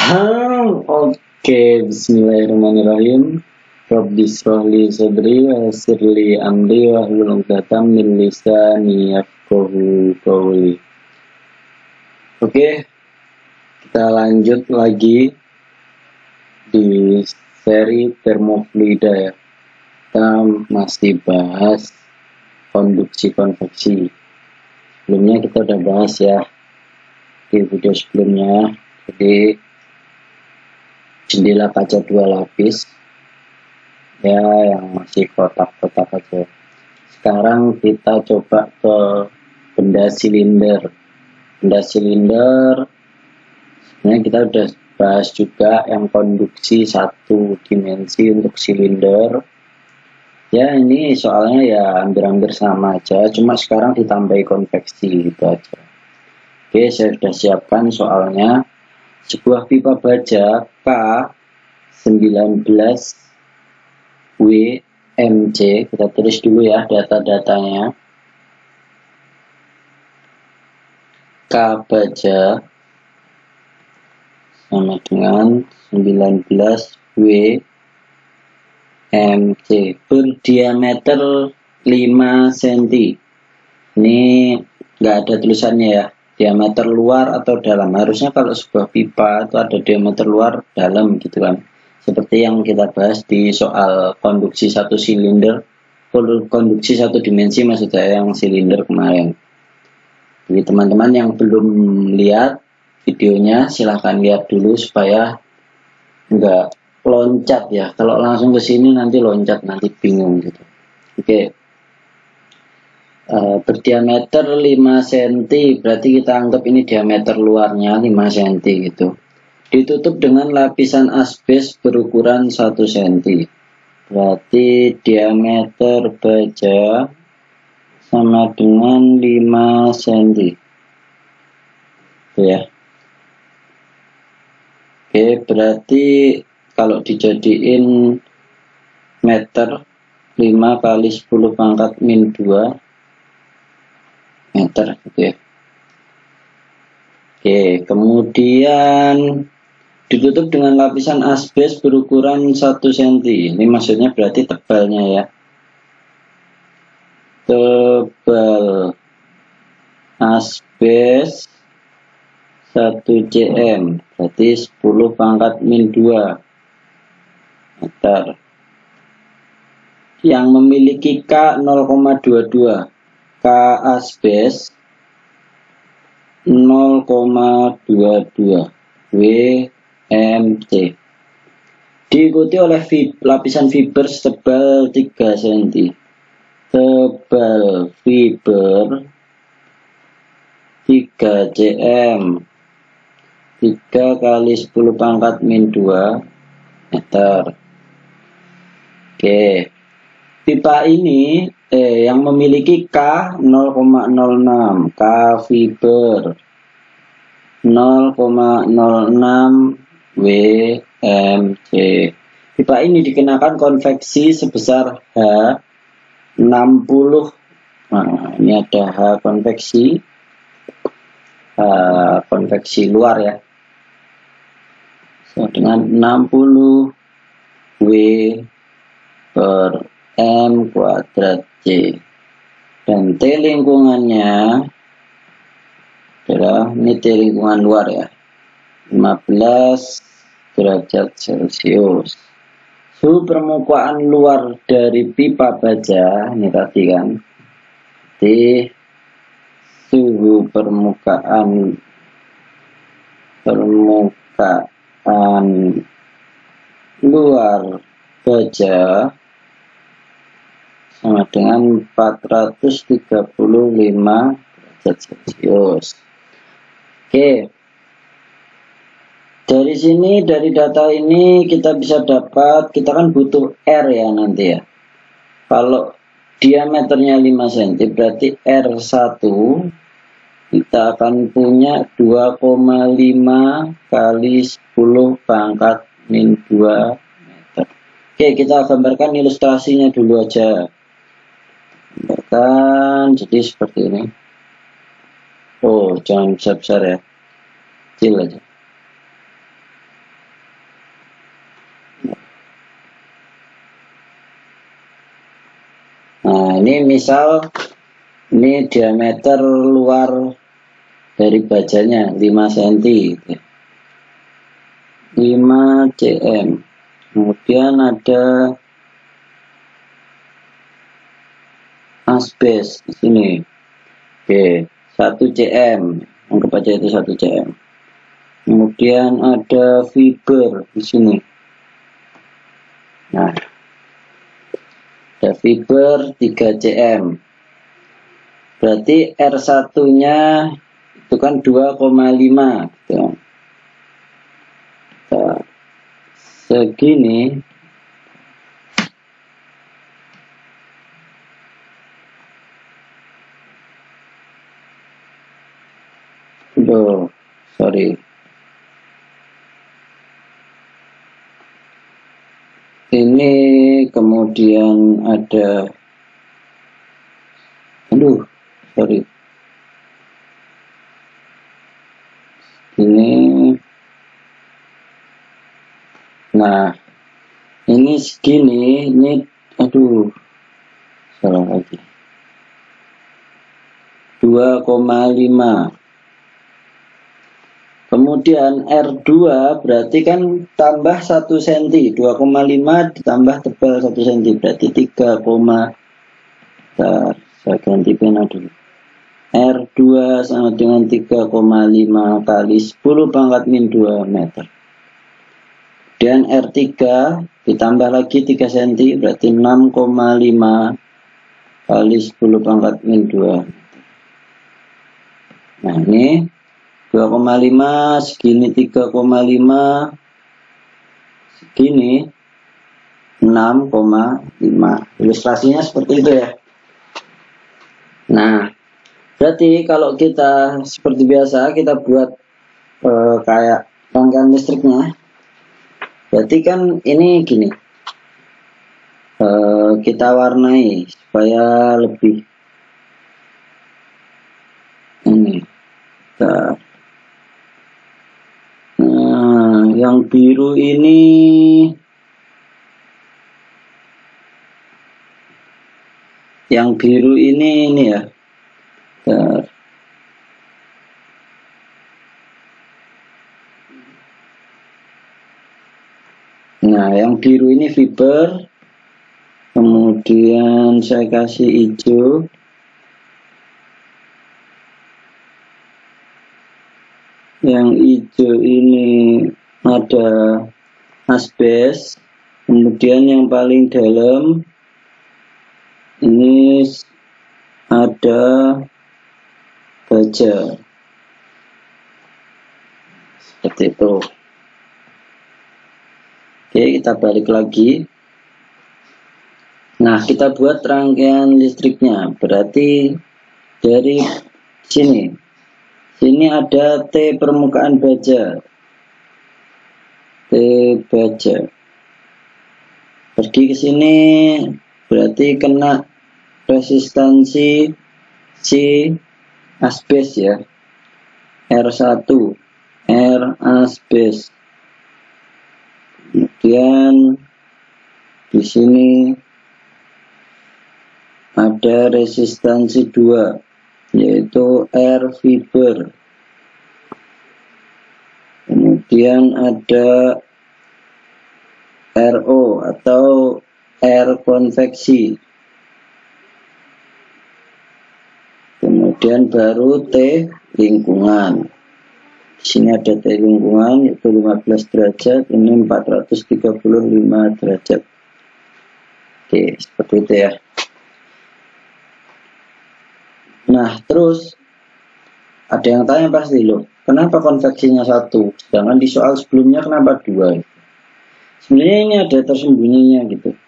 Oke, bismillahirrahmanirrahim. Rabbi shrahli sadri wa yassirli amri wahlul 'uqdatam min lisani yafqahu qawli. Oke, kita lanjut lagi di seri termofluida ya. Kita masih bahas konduksi konveksi. Sebelumnya kita udah bahas ya di video sebelumnya. Jadi jendela kaca 2 lapis ya, yang masih kotak-kotak aja. Sekarang kita coba ke benda silinder. Benda silinder sebenarnya kita udah bahas juga yang konduksi 1 dimensi untuk silinder ya. Ini soalnya ya hampir-hampir sama aja, cuma sekarang ditambahi konveksi gitu aja. Oke, saya sudah siapkan soalnya. Sebuah pipa baja K19 WMC, kita tulis dulu ya data-datanya. K baja sama dengan 19 WMC, berdiameter 5 cm. Ini nggak ada tulisannya ya, diameter luar atau dalam. Harusnya kalau sebuah pipa itu ada diameter luar dalam gitu kan, seperti yang kita bahas di soal konduksi 1 silinder, konduksi 1 dimensi maksud saya, yang silinder kemarin. Jadi teman-teman yang belum lihat videonya silahkan lihat dulu supaya enggak loncat ya. Kalau langsung ke sini nanti loncat, nanti bingung gitu. Oke. Berdiameter 5 cm, berarti kita anggap ini diameter luarnya 5 cm gitu. Ditutup dengan lapisan asbes berukuran 1 cm. Berarti diameter baja sama dengan 5 cm. Itu ya. Oke, berarti kalau dijadiin meter, 5 kali 10 pangkat min 2 meter gitu ya. Oke, kemudian ditutup dengan lapisan asbes berukuran 1 cm. Ini maksudnya berarti tebalnya ya. Tebal asbes 1 cm, berarti 10 pangkat min 2 meter. Yang memiliki K 0,22. K asbes 0,22 WMC, diikuti oleh lapisan fiber setebal 3 cm. Tebal fiber 3 cm, 3 kali 10 pangkat min 2 meter. Oke, pipa ini yang memiliki K 0,06, K fiber 0,06 WMC. Pipa ini dikenakan konveksi sebesar H 60. Nah, ini ada H konveksi, konveksi luar ya, so, dengan 60 W per M kuadrat C, dan T lingkungannya adalah, ini T lingkungan luar ya, 15 derajat Celcius. Suhu permukaan luar dari pipa baja ini tadi kan, di suhu permukaan luar baja sama dengan 435 derajat Celcius. Oke, dari sini, dari data ini kita bisa dapat, kita kan butuh R ya nanti ya. Kalau diameternya 5 cm, berarti R1 kita akan punya 2,5 kali 10 pangkat min 2 meter. Oke, kita gambarkan ilustrasinya dulu aja. Gambarkan jadi seperti ini. Oh, jangan besar-besar ya, kecil aja. Nah, ini misal ini diameter luar dari bajanya 5 cm, 5 cm. Kemudian ada asbes di sini. Oke, 1 cm. Anggap aja itu 1 cm. Kemudian ada fiber di sini. Nah, ada fiber 3 cm. Berarti R1-nya itu kan 2,5 gitu. Nah, segini. Aduh, sorry. Ini kemudian ada, sorry. Ini, nah, ini segini, ini, salah lagi. 2,5. Kemudian R2 berarti kan tambah 1 cm, 2,5 ditambah tebal 1 cm, berarti 3, saya ganti pena dulu. R2 sama dengan 3,5 kali 10 pangkat min 2 meter. Dan R3 ditambah lagi 3 cm, berarti 6,5 kali 10 pangkat min 2. Nah, ini 2,5, segini 3,5, segini 6,5. Ilustrasinya seperti itu ya. Nah, berarti kalau kita seperti biasa kita buat kayak rangkaian listriknya, berarti kan ini gini, kita warnai supaya lebih ini. Nah, yang biru ini ini ya. Nah, yang biru ini fiber. Kemudian saya kasih hijau. Yang hijau ini ada asbes. Kemudian yang paling dalam ini ada baja. Seperti itu. Oke, kita balik lagi. Nah, kita buat rangkaian listriknya. Berarti dari sini ada T permukaan baja. T baja. Pergi ke sini berarti kena resistansi C asbes ya. R1 R asbes. Kemudian di sini ada resistansi 2 yaitu R fiber. Kemudian ada RO atau R konveksi. Kemudian baru T lingkungan. Di sini ada T lingkungan yaitu 15 derajat, ini 435 derajat. Oke, seperti itu ya. Nah, terus ada yang tanya pasti, loh, kenapa konveksinya 1? Sedangkan di soal sebelumnya kenapa 2? Sebenarnya ini ada tersembunyinya gitu.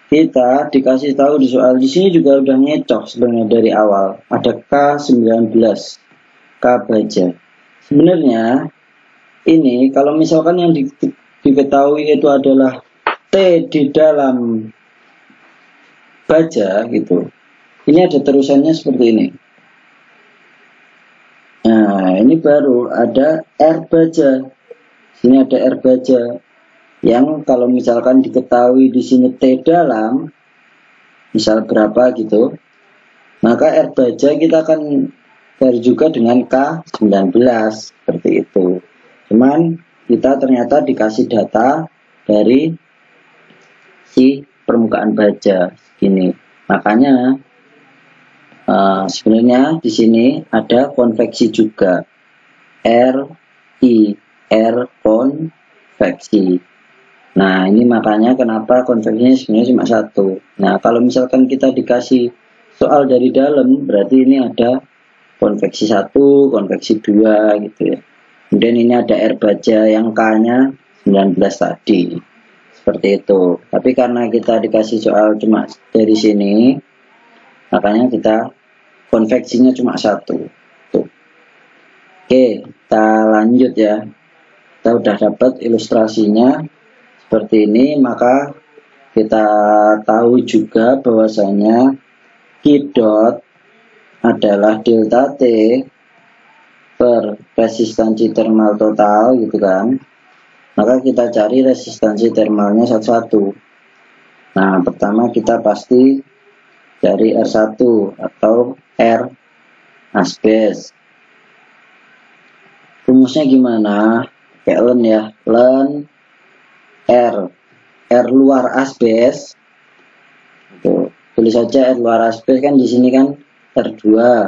Kita dikasih tahu di soal di sini juga udah ngecok sebenarnya dari awal. Ada K19, K baja. Sebenarnya ini kalau misalkan yang diketahui itu adalah T di dalam baja gitu. Ini ada terusannya seperti ini. Nah, ini baru ada R baja. Sini ada R baja. Yang kalau misalkan diketahui di sini T dalam, misal berapa gitu, maka R baja kita akan cari juga dengan K19 seperti itu. Cuman kita ternyata dikasih data dari si permukaan baja segini. Makanya sebenarnya di sini ada konveksi juga, R konveksi. Nah, ini makanya kenapa konveksinya sebenarnya cuma satu. Nah, kalau misalkan kita dikasih soal dari dalam, berarti ini ada konveksi 1, konveksi 2 gitu ya. Kemudian ini ada R baja yang K-nya 19 tadi. Seperti itu. Tapi karena kita dikasih soal cuma dari sini, makanya kita konveksinya cuma satu. Tuh. Oke, kita lanjut ya. Kita udah dapat ilustrasinya seperti ini, maka kita tahu juga bahwasanya Q dot adalah delta T per resistansi termal total gitu kan. Maka kita cari resistansi termalnya satu-satu. Nah, pertama kita pasti cari R1 atau R asbes. Rumusnya gimana? Kayak len ya, len R luar asbes. Tuh, tulis saja R luar asbes kan di sini kan R2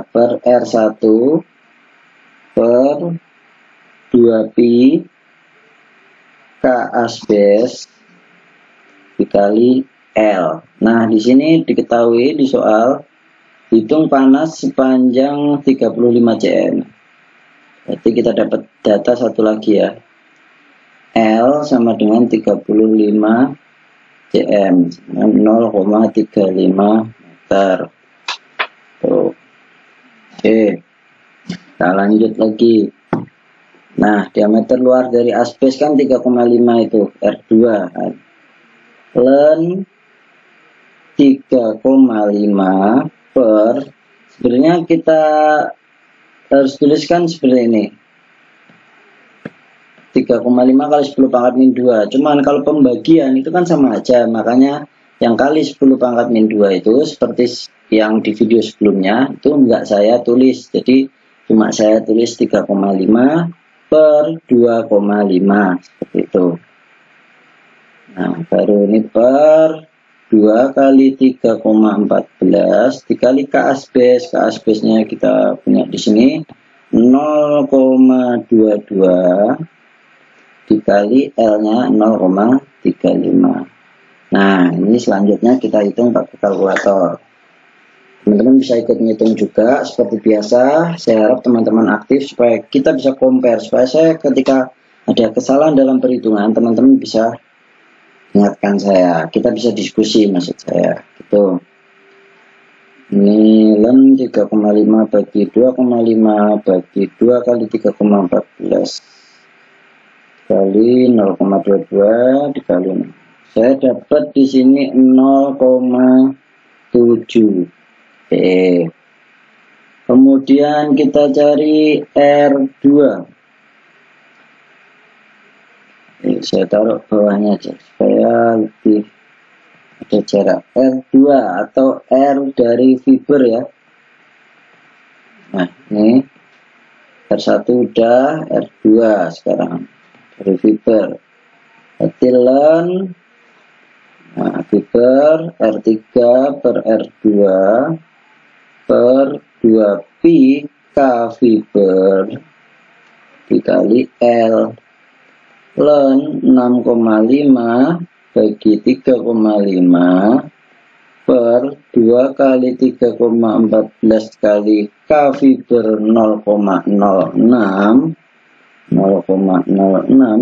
per R1 per 2pi K asbes dikali L. Nah, di sini diketahui di soal hitung panas sepanjang 35 cm. Berarti kita dapat data satu lagi ya. L sama dengan 35 cm, 0,35 meter. Tuh. Oke, kita lanjut lagi. Nah, diameter luar dari asbes kan 3,5 itu, R2. Len 3,5 per, sebenarnya kita harus tuliskan seperti ini. 3,5 kali 10 pangkat min 2. Cuman kalau pembagian itu kan sama aja. Makanya yang kali 10 pangkat min 2 itu seperti yang di video sebelumnya itu enggak saya tulis. Jadi cuma saya tulis 3,5 per 2,5 seperti itu. Nah, baru ini per 2 kali 3,14 dikali K asbes. K asbesnya kita punya di sini 0,22 dikali L-nya 0,35. Nah, ini selanjutnya kita hitung pakai kalkulator. Teman-teman bisa ikut menghitung juga seperti biasa. Saya harap teman-teman aktif supaya kita bisa compare, supaya saya ketika ada kesalahan dalam perhitungan, teman-teman bisa ingatkan saya. Kita bisa diskusi maksud saya. Gitu. Ini len 3,5 bagi 2,5 bagi 2 kali 3,14 kali 0,22 dikali 6. Saya dapat di sini 0,7. Oke. Kemudian kita cari R2. Saya taruh bawahnya aja supaya lebih ada jarak. R2 atau R dari fiber ya. Nah, ini R1 udah, R2 sekarang dari fiber. Berarti len, nah, fiber R3 per R2 per 2pi K fiber dikali L. Len 6,5 bagi 3,5 per 2 kali 3,14 kali K fiber 0,06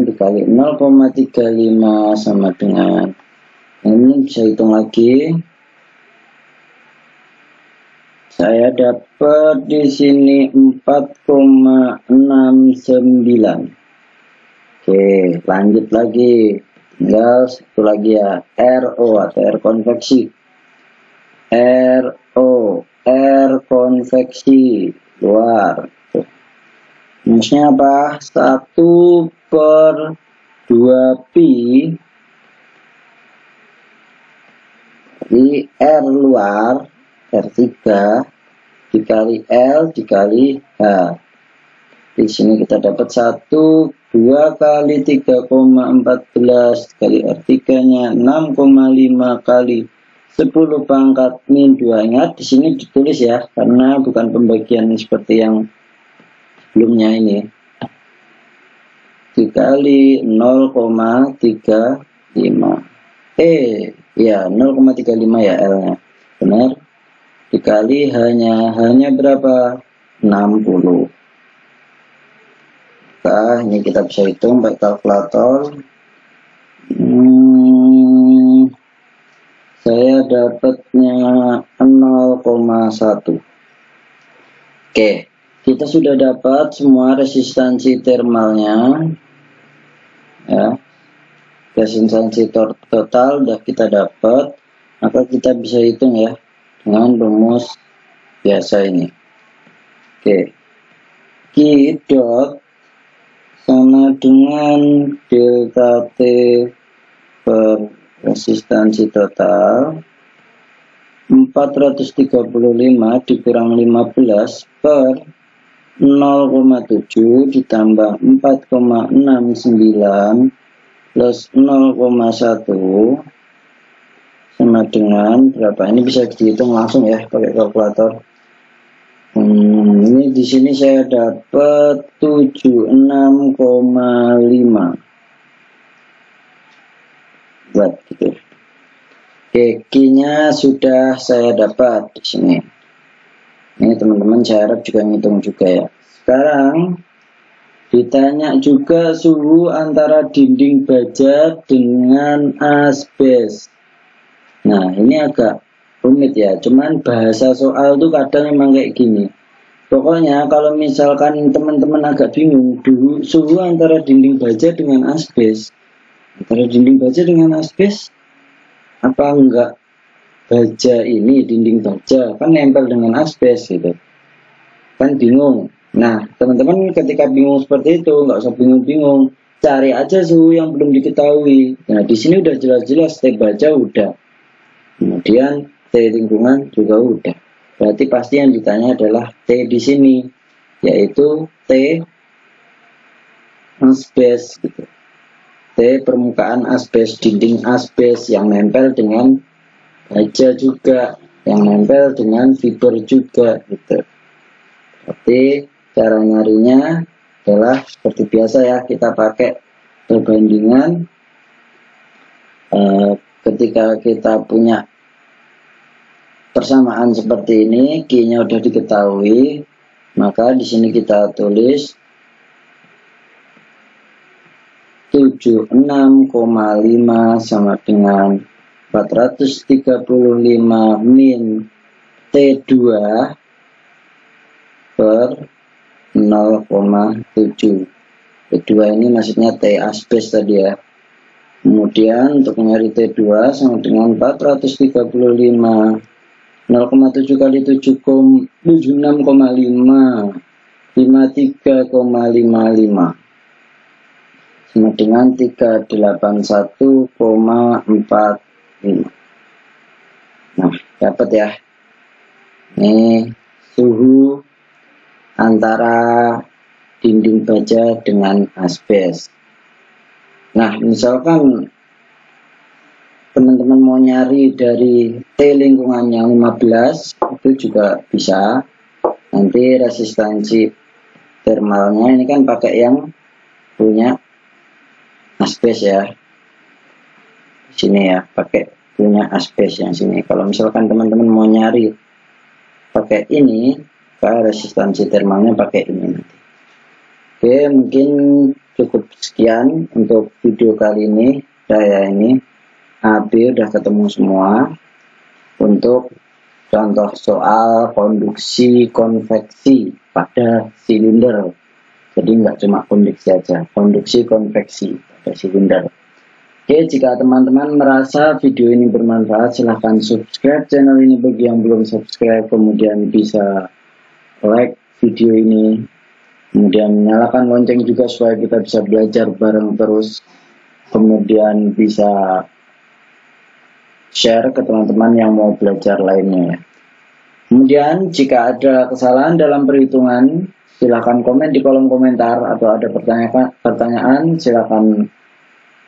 dikali 0,35 sama dengan, ini bisa hitung lagi. Saya dapat di sini 4,69. Oke, lanjut lagi. Tinggal satu lagi ya, RO atau R konveksi. RO, R konveksi luar. Rumusnya apa? 1 per 2pi Jadi R luar R3 dikali L dikali H. Di sini kita dapat 1, 2 kali 3,14 kali R3 nya 6,5 kali 10 pangkat min 2. Ingat di sini ditulis ya, karena bukan pembagian seperti yang sebelumnya ini. Dikali 0,35. Ya 0,35 ya L nya. Benar. Dikali hanya berapa? 60. Nah, ini kita bisa hitung pakai kalkulator. Saya dapatnya 0,1. Oke, kita sudah dapat semua resistansi termalnya. Ya, resistansi total udah kita dapat, maka kita bisa hitung ya dengan rumus biasa ini. Oke, Q dot sama dengan delta T per resistansi total 435 dikurang 15 per 0,7 ditambah 4,69 plus 0,1 sama dengan berapa? Ini bisa dihitung langsung ya pakai kalkulator. Ini di sini saya dapat 76,5 buat gitu. Oke, Q-nya sudah saya dapat di sini. Ini teman-teman saya harap juga ngitung juga ya. Sekarang ditanya juga suhu antara dinding baja dengan asbes. Nah, ini agak rumit ya, cuman bahasa soal tuh kadang emang kayak gini. Pokoknya kalau misalkan teman-teman agak bingung, suhu antara dinding baja dengan asbes, antara dinding baja dengan asbes, apa enggak baja ini, dinding baja kan nempel dengan asbes gitu, kan bingung. Nah, teman-teman ketika bingung seperti itu, nggak usah bingung-bingung, cari aja suhu yang belum diketahui. Nah, di sini udah jelas-jelas T baja udah, kemudian T lingkungan juga udah. Berarti pasti yang ditanya adalah T di sini, yaitu T asbes gitu. T permukaan asbes, dinding asbes yang nempel dengan baja juga, yang nempel dengan fiber juga gitu. Berarti cara nyarinya adalah seperti biasa ya, kita pakai perbandingan. Ketika kita punya persamaan seperti ini, Q-nya udah diketahui, maka di sini kita tulis 76,5 sama dengan 435 min T2 per 0,7. T2 ini maksudnya T asbes tadi ya. Kemudian untuk mencari T2 sama dengan 435 0,7 kali 76,5 53,55 sama dengan 381,45. Nah, dapat ya. Ini suhu antara dinding baja dengan asbes. Nah, misalkan teman-teman mau nyari dari T lingkungannya 15, itu juga bisa. Nanti resistansi termalnya ini kan pakai yang punya asbes ya. Di sini ya, pakai punya asbes yang sini. Kalau misalkan teman-teman mau nyari pakai ini, resistansi termalnya pakai ini nanti. Oke, mungkin cukup sekian untuk video kali ini. Saya ini AB udah ketemu semua untuk contoh soal konduksi konveksi pada silinder. Jadi nggak cuma konduksi aja, konduksi konveksi pada silinder. Oke, jika teman-teman merasa video ini bermanfaat, silahkan subscribe channel ini bagi yang belum subscribe, kemudian bisa like video ini, kemudian nyalakan lonceng juga supaya kita bisa belajar bareng terus, kemudian bisa share ke teman-teman yang mau belajar lainnya ya. Kemudian jika ada kesalahan dalam perhitungan, silakan komen di kolom komentar, atau ada pertanyaan silakan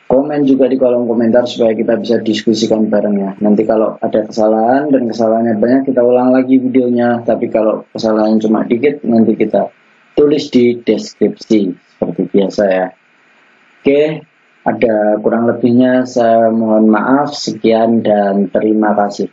komen juga di kolom komentar supaya kita bisa diskusikan bareng ya. Nanti kalau ada kesalahan dan kesalahannya banyak, kita ulang lagi videonya. Tapi kalau kesalahan cuma dikit, nanti kita tulis di deskripsi seperti biasa ya. Oke, ada kurang lebihnya saya mohon maaf. Sekian dan terima kasih.